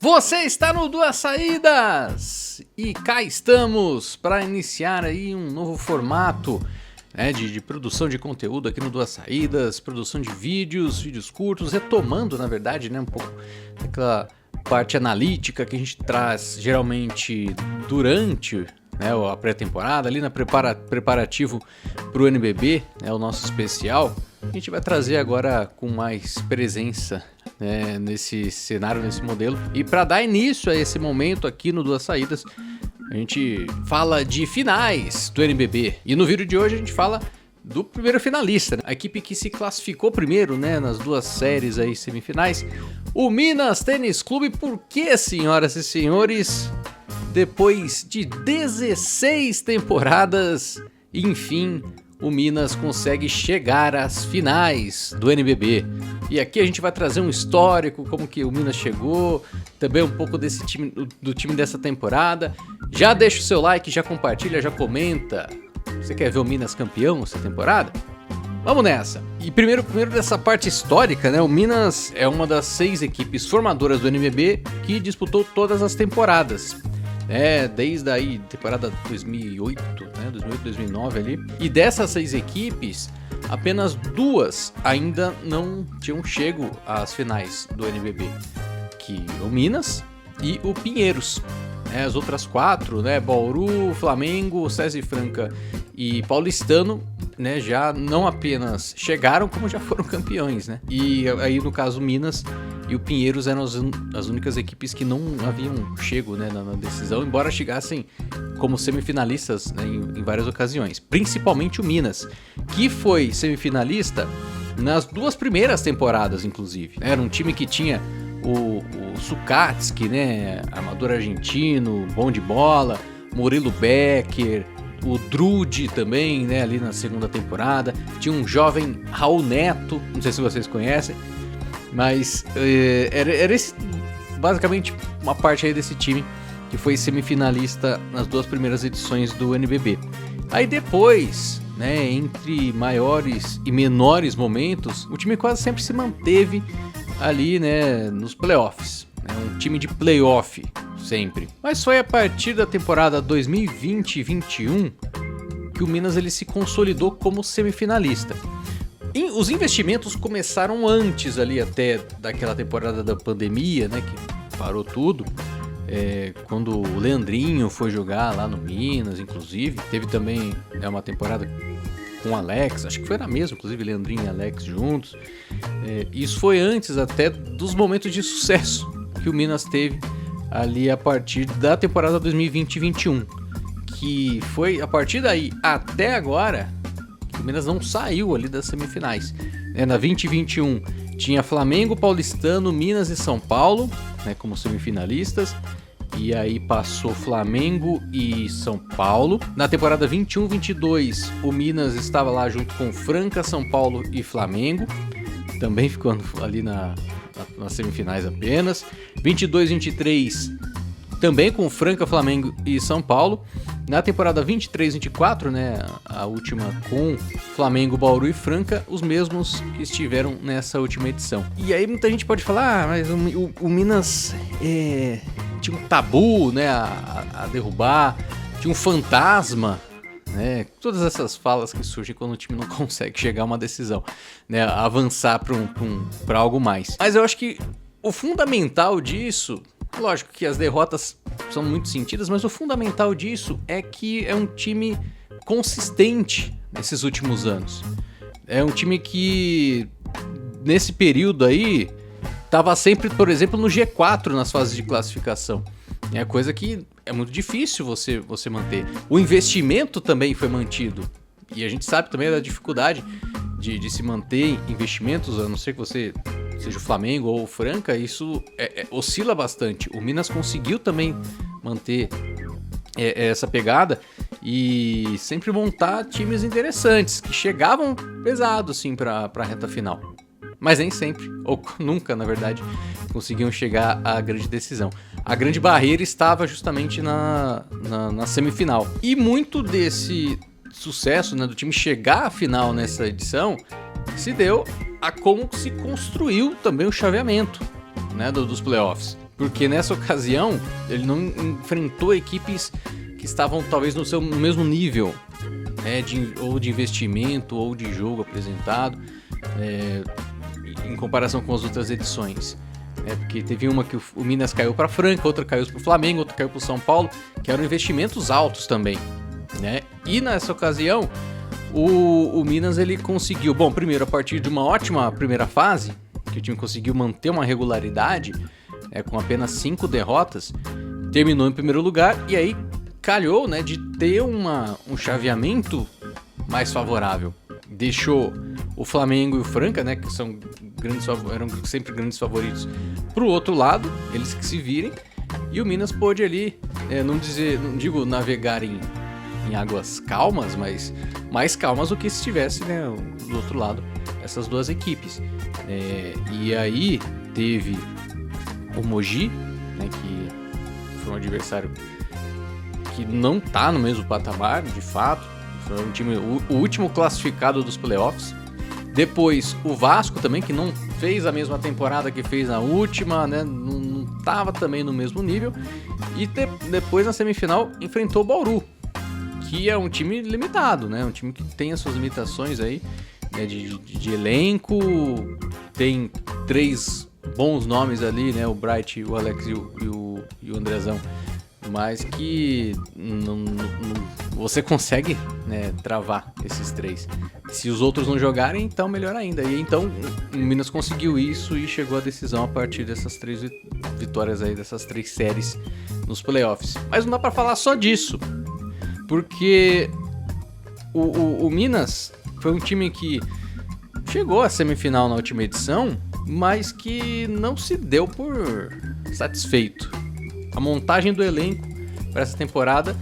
Você está no Duas Saídas e cá estamos para iniciar aí um novo formato, né, de produção de conteúdo aqui no Duas Saídas, produção de vídeos curtos, retomando na verdade, né, um pouco daquela parte analítica que a gente traz geralmente durante, né, a pré-temporada, ali na preparativo para o NBB, né, o nosso especial. A gente vai trazer agora com mais presença, né, nesse cenário, nesse modelo. E para dar início a esse momento aqui no Duas Saídas, a gente fala de finais do NBB. E no vídeo de hoje a gente fala do primeiro finalista, né? A equipe que se classificou primeiro, né, nas duas séries aí semifinais, o Minas Tênis Clube. Porque, senhoras e senhores, depois de 16 temporadas, enfim, o Minas consegue chegar às finais do NBB. E aqui a gente vai trazer um histórico, como que o Minas chegou, também um pouco desse time, do time dessa temporada. Já deixa o seu like, já compartilha, já comenta. Você quer ver o Minas campeão essa temporada? Vamos nessa! E primeiro dessa parte histórica, né? O Minas é uma das 6 equipes formadoras do NBB que disputou todas as temporadas. Desde aí, temporada 2008, né, 2008, 2009 ali. E dessas 6 equipes, apenas 2 ainda não tinham chego às finais do NBB, que o Minas e o Pinheiros. As outras 4, né, Bauru, Flamengo, César e Franca e Paulistano, né, já não apenas chegaram, como já foram campeões, né? E aí, no caso, Minas e o Pinheiros eram as únicas equipes que não haviam chego, né, na decisão, embora chegassem como semifinalistas, né, em várias ocasiões. Principalmente o Minas, que foi semifinalista nas 2 primeiras temporadas, inclusive. Era um time que tinha o Sukatsky, né, armador argentino, bom de bola, Murilo Becker, o Drude também, né, ali na segunda temporada. Tinha um jovem Raul Neto, não sei se vocês conhecem, mas era esse, basicamente uma parte aí desse time que foi semifinalista nas 2 primeiras edições do NBB. Aí depois, né, entre maiores e menores momentos, o time quase sempre se manteve ali, né, nos playoffs. Um time de playoff sempre. Mas foi a partir da temporada 2020-21 que o Minas ele se consolidou como semifinalista. Os investimentos começaram antes ali até daquela temporada da pandemia, né, que parou tudo. Quando o Leandrinho foi jogar lá no Minas, inclusive. Teve também, né, uma temporada com o Alex, acho que foi na mesma, inclusive Leandrinho e Alex juntos. Isso foi antes até dos momentos de sucesso que o Minas teve ali a partir da temporada 2020-21, que foi a partir daí até agora que o Minas não saiu ali das semifinais. Na 2021 tinha Flamengo, Paulistano, Minas e São Paulo, né, como semifinalistas. E aí passou Flamengo e São Paulo. Na temporada 21-22, o Minas estava lá junto com Franca, São Paulo e Flamengo, também ficando ali nas semifinais apenas. 22-23, também com Franca, Flamengo e São Paulo. Na temporada 23-24, né, a última com Flamengo, Bauru e Franca, os mesmos que estiveram nessa última edição. E aí muita gente pode falar, mas o Minas tinha um tabu, né, a derrubar, tinha um fantasma, né, todas essas falas que surgem quando o time não consegue chegar a uma decisão, né, avançar para algo mais. Mas eu acho que o fundamental disso, lógico que as derrotas são muito sentidas, mas o fundamental disso é que é um time consistente nesses últimos anos. É um time que, nesse período aí, estava sempre, por exemplo, no G4 nas fases de classificação. É coisa que é muito difícil você manter. O investimento também foi mantido. E a gente sabe também da dificuldade de se manter investimentos, a não ser que você seja o Flamengo ou o Franca, isso oscila bastante. O Minas conseguiu também manter essa pegada e sempre montar times interessantes, que chegavam pesado assim, para a reta final. Mas nem sempre, ou nunca, na verdade, conseguiam chegar à grande decisão. A grande barreira estava justamente na semifinal. E muito desse sucesso, né, do time chegar à final nessa edição se deu a como se construiu também o chaveamento, né, dos playoffs. porque nessa ocasião ele não enfrentou equipes que estavam talvez no mesmo nível, né, ou de investimento ou de jogo apresentado, em comparação com as outras edições. Porque teve uma que o Minas caiu para Franca, outra caiu para o Flamengo, outra caiu para o São Paulo, que eram investimentos altos também, né? E nessa ocasião o Minas ele conseguiu, bom, primeiro a partir de uma ótima primeira fase, que o time conseguiu manter uma regularidade, com apenas 5 derrotas, terminou em primeiro lugar e aí calhou, né, de ter um chaveamento mais favorável. Deixou o Flamengo e o Franca, né, que eram sempre grandes favoritos, pro outro lado, eles que se virem, e o Minas pôde ali, não digo navegar em águas calmas, mas mais calmas do que se estivesse, né, do outro lado, essas duas equipes. E aí teve o Mogi, né, que foi um adversário que não tá no mesmo patamar, de fato. Foi um time, o último classificado dos playoffs. Depois o Vasco também, que não fez a mesma temporada que fez na última, né? Não tava também no mesmo nível. E depois na semifinal enfrentou o Bauru, que é um time limitado, né? Um time que tem as suas limitações aí, né? de elenco. Tem 3 bons nomes ali, né? O Bright, o Alex e o Andrezão. Mas que você consegue, né, travar esses 3. Se os outros não jogarem, então melhor ainda. E então o Minas conseguiu isso e chegou à decisão a partir dessas 3 vitórias aí, dessas 3 séries nos playoffs. Mas não dá pra falar só disso, porque o Minas foi um time que chegou à semifinal na última edição, mas que não se deu por satisfeito. A montagem do elenco para essa temporada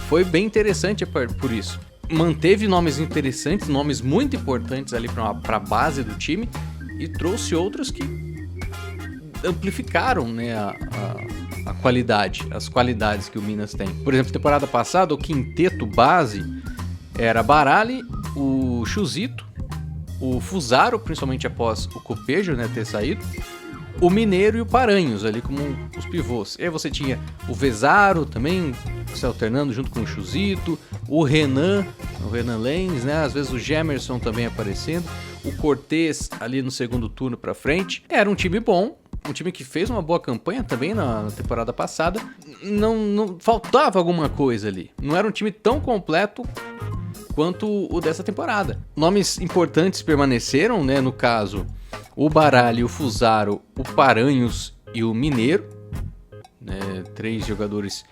foi bem interessante por isso. Manteve nomes interessantes, nomes muito importantes ali para a base do time, e trouxe outros que amplificaram, né, a qualidade, as qualidades que o Minas tem. Por exemplo, temporada passada o quinteto base era Baralli, o Chuzito, o Fusaro, principalmente após o Copejo, né, ter saído, o Mineiro e o Paranhos ali como os pivôs. E aí você tinha o Vezaro também se alternando junto com o Chuzito, o Renan Lenz, né? Às vezes o Gemerson também aparecendo, o Cortez ali no segundo turno pra frente. Era um time bom, um time que fez uma boa campanha também na temporada passada. Não faltava alguma coisa ali. Não era um time tão completo quanto o dessa temporada. Nomes importantes permaneceram, né? No caso, o Baralli, o Fusaro, o Paranhos e o Mineiro, né? 3 jogadores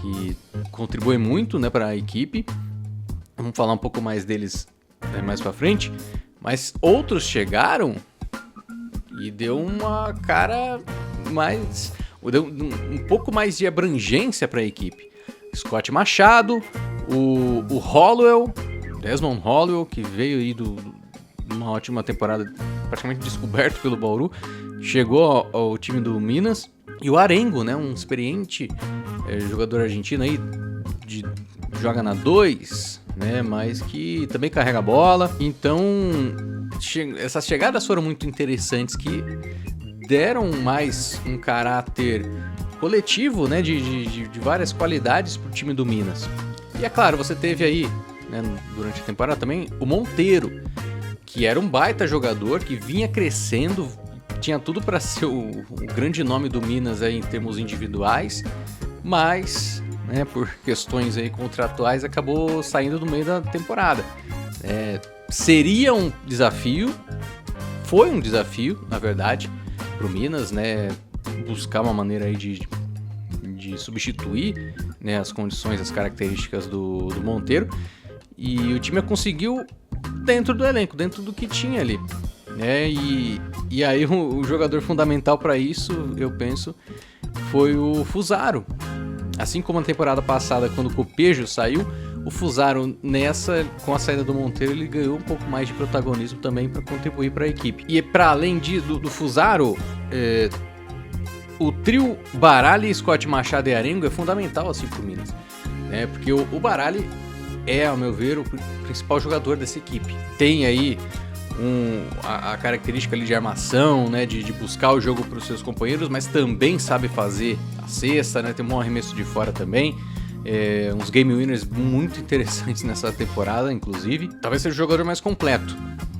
que contribuem muito, né, para a equipe. Vamos falar um pouco mais deles, né, mais para frente. Mas outros chegaram e deu uma cara mais... deu um pouco mais de abrangência para a equipe. Scott Machado, o Hollowell, Desmond Hollowell, que veio aí uma ótima temporada, praticamente descoberto pelo Bauru, chegou ao time do Minas. E o Arengo, né, um experiente jogador argentino aí, joga na 2, né, mas que também carrega a bola. Então, essas chegadas foram muito interessantes, que deram mais um caráter coletivo, né, de várias qualidades pro time do Minas. E é claro, você teve aí, né, durante a temporada também, o Monteiro, que era um baita jogador, que vinha crescendo, tinha tudo para ser o grande nome do Minas aí em termos individuais, mas, né, por questões aí contratuais acabou saindo no meio da temporada. Seria um desafio, foi um desafio, na verdade, pro Minas, né, buscar uma maneira aí de substituir, né, as condições, as características do Monteiro, e o time conseguiu dentro do elenco, dentro do que tinha ali, né? E aí o jogador fundamental para isso, eu penso, foi o Fusaro. Assim como na temporada passada, quando o Copejo saiu, o Fusaro com a saída do Monteiro, ele ganhou um pouco mais de protagonismo também para contribuir para a equipe. E para além do Fusaro, o trio Baralli, Scott Machado e Arengo é fundamental assim pro Minas, né? Porque o Baralli é, ao meu ver, o principal jogador dessa equipe. Tem aí a característica ali de armação, né, de buscar o jogo para os seus companheiros, mas também sabe fazer a cesta, né, tem um bom arremesso de fora também. Uns game winners muito interessantes nessa temporada, inclusive. Talvez seja o jogador mais completo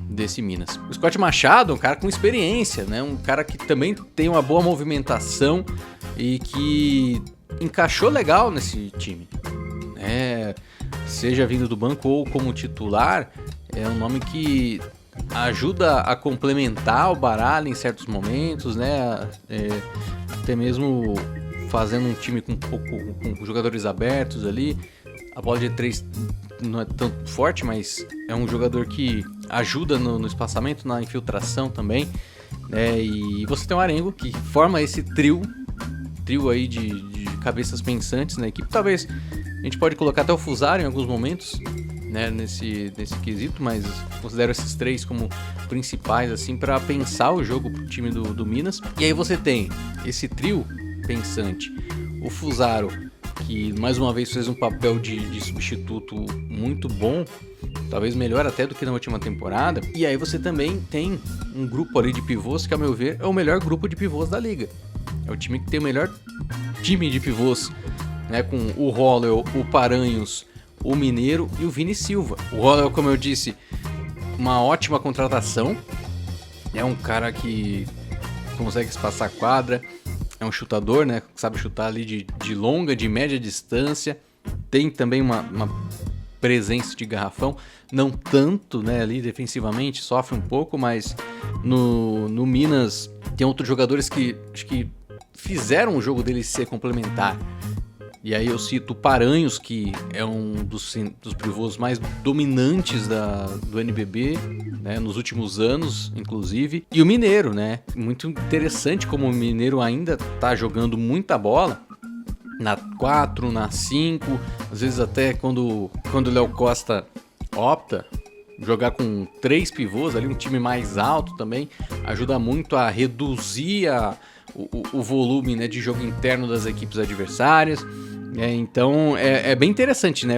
desse Minas. O Scott Machado, um cara com experiência, né? Um cara que também tem uma boa movimentação e que encaixou legal nesse time. Seja vindo do banco ou como titular, é um nome que ajuda a complementar o baralho em certos momentos, né? Até mesmo fazendo um time com jogadores abertos ali. A bola de 3 não é tanto forte, mas é um jogador que ajuda no espaçamento, na infiltração também. E você tem o Arengo, que forma esse trio aí de cabeças pensantes na equipe. Talvez a gente pode colocar até o Fusaro em alguns momentos, né, nesse quesito, mas considero esses 3 como principais assim para pensar o jogo pro time do Minas. E aí você tem esse trio pensante, o Fusaro, que mais uma vez fez um papel de substituto muito bom, talvez melhor até do que na última temporada. E aí você também tem um grupo ali de pivôs que, ao meu ver, é o melhor grupo de pivôs da liga. É o time que tem o melhor time de pivôs, né, com o Hollowell, o Paranhos, o Mineiro e o Vini Silva. O Hollowell, como eu disse, uma ótima contratação, é um cara que consegue espaçar a quadra, é um chutador, né? Sabe chutar ali de longa, de média distância. Tem também uma presença de garrafão. Não tanto, né? Ali defensivamente, sofre um pouco, mas no Minas tem outros jogadores que acho que fizeram o jogo dele ser complementar. E aí eu cito o Paranhos, que é um dos pivôs mais dominantes do NBB, né, nos últimos anos, inclusive. E o Mineiro, né? Muito interessante como o Mineiro ainda tá jogando muita bola. Na 4, na 5, às vezes até quando o Léo Costa opta jogar com 3 pivôs ali, um time mais alto também, ajuda muito a reduzir o volume, né, de jogo interno das equipes adversárias. Então é bem interessante, né,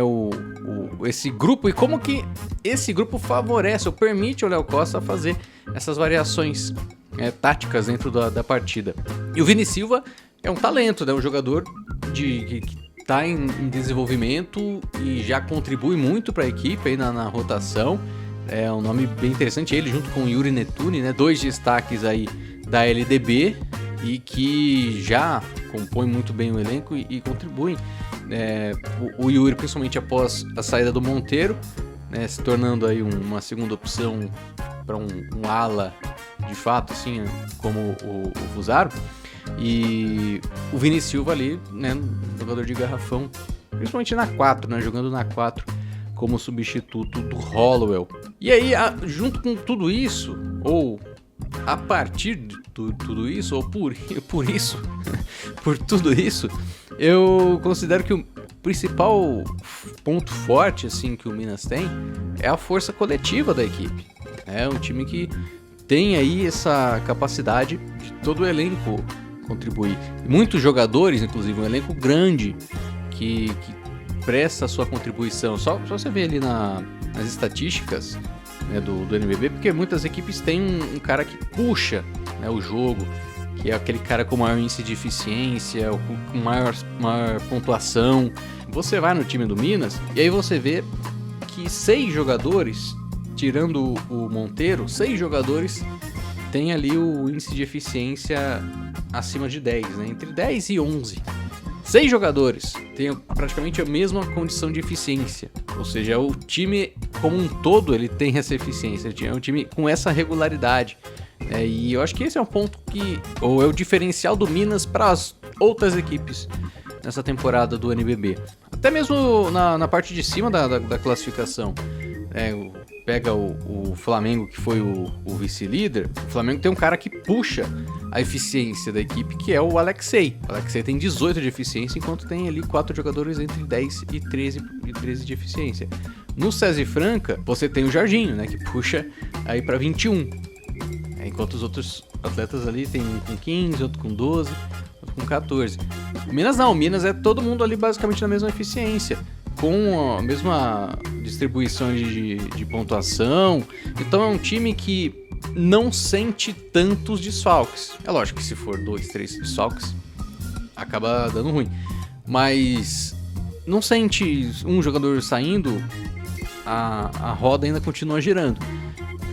esse grupo e como que esse grupo favorece ou permite ao Léo Costa fazer essas variações táticas dentro da partida. E o Vini Silva é um talento, né, um jogador que está em desenvolvimento e já contribui muito para a equipe aí na rotação. É um nome bem interessante, ele junto com o Yuri Netune, né, 2 destaques aí da LDB e que já compõem muito bem o elenco e contribuem. O Yuri, principalmente após a saída do Monteiro, né, se tornando aí uma segunda opção para um ala de fato, assim, como o Fusaro. E o Vini Silva ali, né, jogador de garrafão, principalmente na 4, né, jogando na 4 como substituto do Hollowell. E aí, junto com tudo isso, ou a partir de tudo isso, ou por isso, por tudo isso, eu considero que o principal ponto forte assim que o Minas tem é a força coletiva da equipe. É um time que tem aí essa capacidade de todo o elenco contribuir. Muitos jogadores, inclusive um elenco grande que presta a sua contribuição. Só você ver ali nas estatísticas, né, do NBB, porque muitas equipes têm um cara que puxa, né, o jogo, que é aquele cara com maior índice de eficiência, com maior pontuação. Você vai no time do Minas e aí você vê que 6 jogadores, tirando o Monteiro, 6 jogadores têm ali o índice de eficiência acima de 10, né, entre 10 e 11. 6 jogadores têm praticamente a mesma condição de eficiência, ou seja, o time como um todo ele tem essa eficiência, é um time com essa regularidade. E eu acho que esse é um ponto ou é o diferencial do Minas para as outras equipes nessa temporada do NBB. Até mesmo na parte de cima da classificação. Pega o Flamengo, que foi o vice-líder. O Flamengo tem um cara que puxa a eficiência da equipe, que é o Alexei. O Alexei tem 18 de eficiência, enquanto tem ali 4 jogadores entre 10 e 13 de eficiência. No SESI Franca, você tem o Jorginho, né, que puxa aí para 21. Enquanto os outros atletas ali tem um com 15, outro com 12, outro com 14. O Minas não, o Minas é todo mundo ali basicamente na mesma eficiência, com a mesma distribuição de pontuação. Então é um time que não sente tantos desfalques. É lógico que se for 2, 3 desfalques, acaba dando ruim. Mas não sente um jogador saindo, a roda ainda continua girando.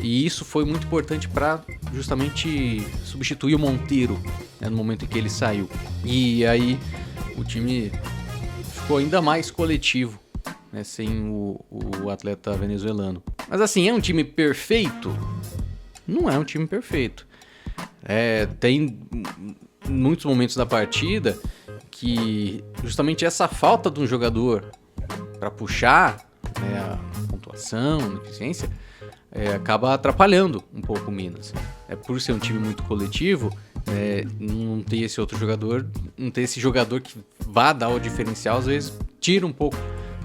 E isso foi muito importante para justamente substituir o Monteiro, né, no momento em que ele saiu. E aí o time ficou ainda mais coletivo, né, sem o atleta venezuelano. Mas assim, é um time perfeito? Não é um time perfeito. Tem muitos momentos da partida que justamente essa falta de um jogador para puxar, né, a pontuação, a eficiência, acaba atrapalhando um pouco o Minas. Por ser um time muito coletivo, não ter esse outro jogador, não ter esse jogador que vá dar o diferencial, às vezes tira um pouco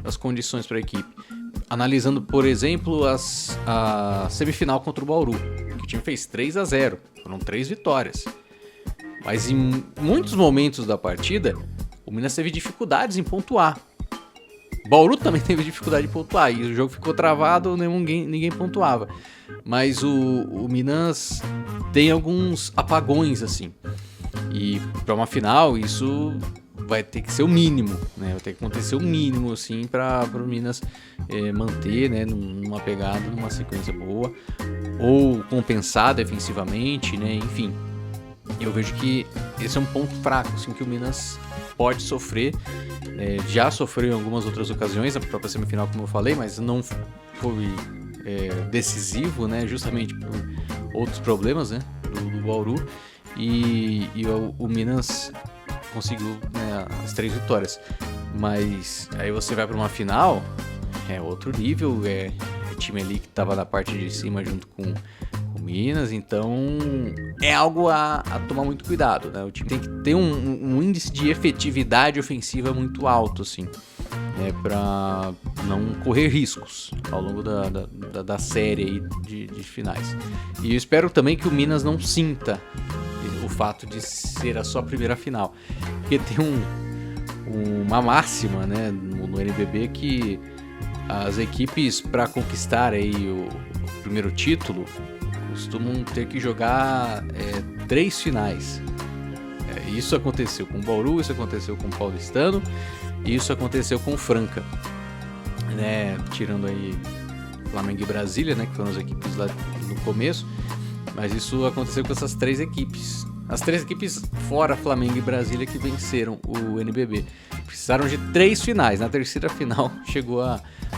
as condições para a equipe. Analisando, por exemplo, a semifinal contra o Bauru, que o time fez 3-0, foram 3 vitórias. Mas em muitos momentos da partida, o Minas teve dificuldades em pontuar. Bauru também teve dificuldade de pontuar, e o jogo ficou travado, ninguém pontuava. Mas o Minas tem alguns apagões, assim. E para uma final, isso vai ter que ser o mínimo, né? Vai ter que acontecer o mínimo, assim, para o Minas manter, né, numa pegada, numa sequência boa, ou compensar defensivamente, né? Enfim, eu vejo que esse é um ponto fraco, assim, que o Minas pode sofrer. Já sofreu em algumas outras ocasiões, a própria semifinal, como eu falei, mas não foi decisivo, né? Justamente por outros problemas, né, do Bauru. E o Minas conseguiu, né, as 3 vitórias. Mas aí você vai para uma final, é outro nível, é time ali que estava na parte de cima junto com o Minas, então é algo a tomar muito cuidado, né? O time tem que ter um índice de efetividade ofensiva muito alto, assim, para não correr riscos ao longo da série aí de finais. E eu espero também que o Minas não sinta o fato de ser a sua primeira final, porque tem uma máxima, né, no NBB, que as equipes, para conquistar aí o primeiro título, costumam ter que jogar 3 finais. Isso aconteceu com o Bauru, isso aconteceu com o Paulistano, e isso aconteceu com o Franca, né? Tirando aí Flamengo e Brasília, né, que foram as equipes lá no começo, mas isso aconteceu com essas 3 equipes. As 3 equipes fora Flamengo e Brasília que venceram o NBB. Precisaram de 3 finais, na terceira final chegou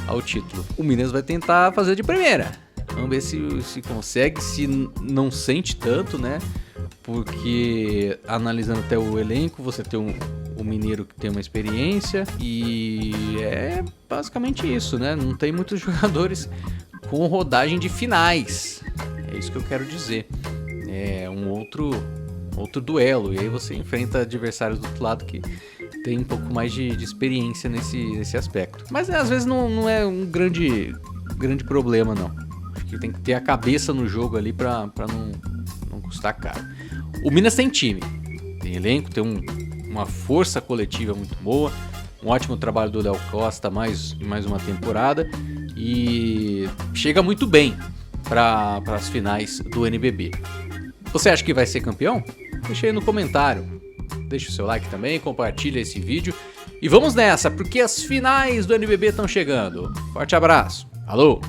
ao título. O Minas vai tentar fazer de primeira. Vamos ver se consegue, se não sente tanto, né? Porque analisando até o elenco, você tem um mineiro que tem uma experiência e é basicamente isso, né? Não tem muitos jogadores com rodagem de finais. É isso que eu quero dizer. É um outro duelo, e aí você enfrenta adversários do outro lado que tem um pouco mais de experiência nesse aspecto. Mas às vezes não é um grande problema, não. Acho que tem que ter a cabeça no jogo ali pra não custar caro. O Minas tem time, tem elenco, tem uma força coletiva muito boa, um ótimo trabalho do Léo Costa, mais uma temporada, e chega muito bem para as finais do NBB. Você acha que vai ser campeão? Deixa aí no comentário. Deixa o seu like também, compartilha esse vídeo. E vamos nessa, porque as finais do NBB estão chegando. Forte abraço. Falou!